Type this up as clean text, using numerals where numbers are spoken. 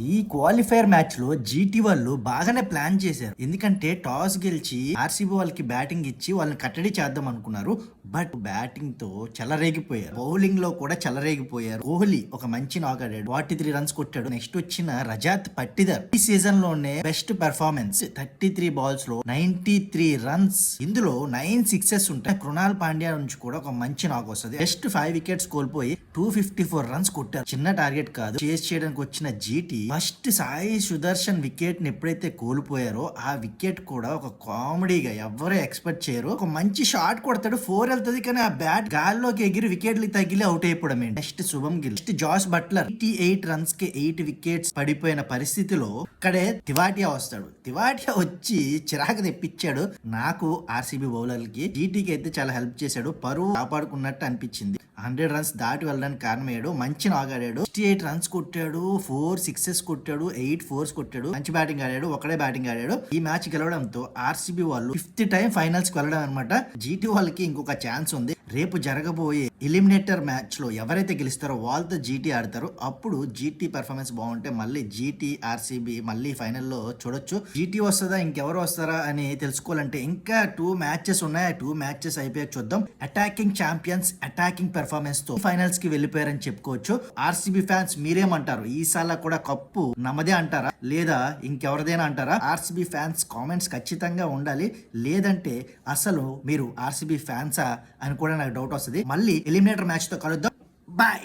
ఈ qualifier match లో GT వాళ్ళు బాగానే ప్లాన్ చేశారు. ఎందుకంటే టాస్ గెలిచి ఆర్సీబీ వాళ్ళకి బ్యాటింగ్ ఇచ్చి వాళ్ళని కట్టడి చేద్దాం అనుకున్నారు. బట్ బ్యాటింగ్ తో చెలరేగిపోయారు, బౌలింగ్ లో కూడా చెలరేగిపోయారు. కోహ్లీ ఒక మంచి నాక్ ఆడాడు, 43 రన్స్ కొట్టాడు. నెక్స్ట్ వచ్చిన రజాత్ పట్టిదర్ ఈ సీజన్ లోనే బెస్ట్ పెర్ఫార్మెన్స్, 33 బాల్స్ లో 93 రన్స్. ఇందులో 9 సిక్సెస్ ఉంటాయి. కృణాల్ పాండ్యా నుంచి కూడా ఒక మంచి నాక్ వస్తుంది. జస్ట్ 5 వికెట్స్ కోల్పోయి 254 రన్స్ కొట్టారు. చిన్న టార్గెట్ కాదు. చేస్ చేయడానికి వచ్చిన GT first Sai Sudarshan wicket ని ఎప్పుడైతే కోల్పోయారో ఆ వికెట్ కూడా ఒక కామెడీగా ఎవరు ఎక్స్పెక్ట్ చేయరు. ఒక మంచి షాట్ కొడతాడు, 4 వెళ్తుంది, కానీ ఆ బ్యాట్ గాల్లోకి ఎగిరి వికెట్లు తగిలి అవుట్ అయిపోవడం. Next Shubman Gill, next Jos Buttler 88 runs కి 8 వికెట్స్ పడిపోయిన పరిస్థితిలో ఇక్కడే తివాటియా వస్తాడు. తివాటియా వచ్చి చిరాకు తెప్పించాడు. నాకు ఆర్సీబీ బౌలర్లకి జీటీకి అయితే చాలా హెల్ప్ చేశాడు. పరువు కాపాడుకున్నట్టు అనిపించింది. 100 రన్స్ దాటి వెళ్ళడానికి కారణమయ్యాడు. మంచి నాగ్ ఆడాడు, 68 రన్స్ కొట్టాడు, 4 సిక్సెస్ కొట్టాడు, 8 ఫోర్స్ కొట్టాడు. మంచి బ్యాటింగ్ ఆడాడు, ఒకడే బ్యాటింగ్ ఆడాడు. ఈ మ్యాచ్ గెలవడంతో ఆర్సీబీ వాళ్ళు 5th టైం ఫైనల్స్ కి వెళ్ళడం అనమాట. జీటీ వాళ్ళకి ఇంకొక ఛాన్స్ ఉంది. రేపు జరగబోయే ఎలిమినేటర్ మ్యాచ్ లో ఎవరైతే గెలుస్తారో వాళ్ళతో జీటీ ఆడతారు. అప్పుడు జీటీ పెర్ఫార్మెన్స్ బాగుంటే మళ్ళీ జీటీ ఆర్సీబీ మళ్ళీ ఫైనల్లో చూడొచ్చు. జీటీ వస్తుందా ఇంకెవరు వస్తారా అని తెలుసుకోవాలంటే ఇంకా 2 మ్యాచెస్ ఉన్నాయి. 2 మ్యాచెస్ అయిపోయాక చూద్దాం. అటాకింగ్ ఛాంపియన్స్ అటాకింగ్ పెర్ఫార్మెన్స్ తో ఫైనల్స్ కి వెళ్ళిపోయారని చెప్పుకోవచ్చు. ఆర్సీబీ ఫ్యాన్స్ మీరేమంటారు? ఈసారి కూడా కప్పు నమ్మదే అంటారా లేదా ఇంకెవరిదైనా అంటారా? ఆర్సీబీ ఫ్యాన్స్ కామెంట్స్ ఖచ్చితంగా ఉండాలి. లేదంటే అసలు మీరు ఆర్సీబీ ఫ్యాన్సా అని కూడా నాకు డౌట్ వస్తుంది. మళ్ళీ ఎలిమినేటర్ మ్యాచ్ తో కలుద్దాం. బాయ్.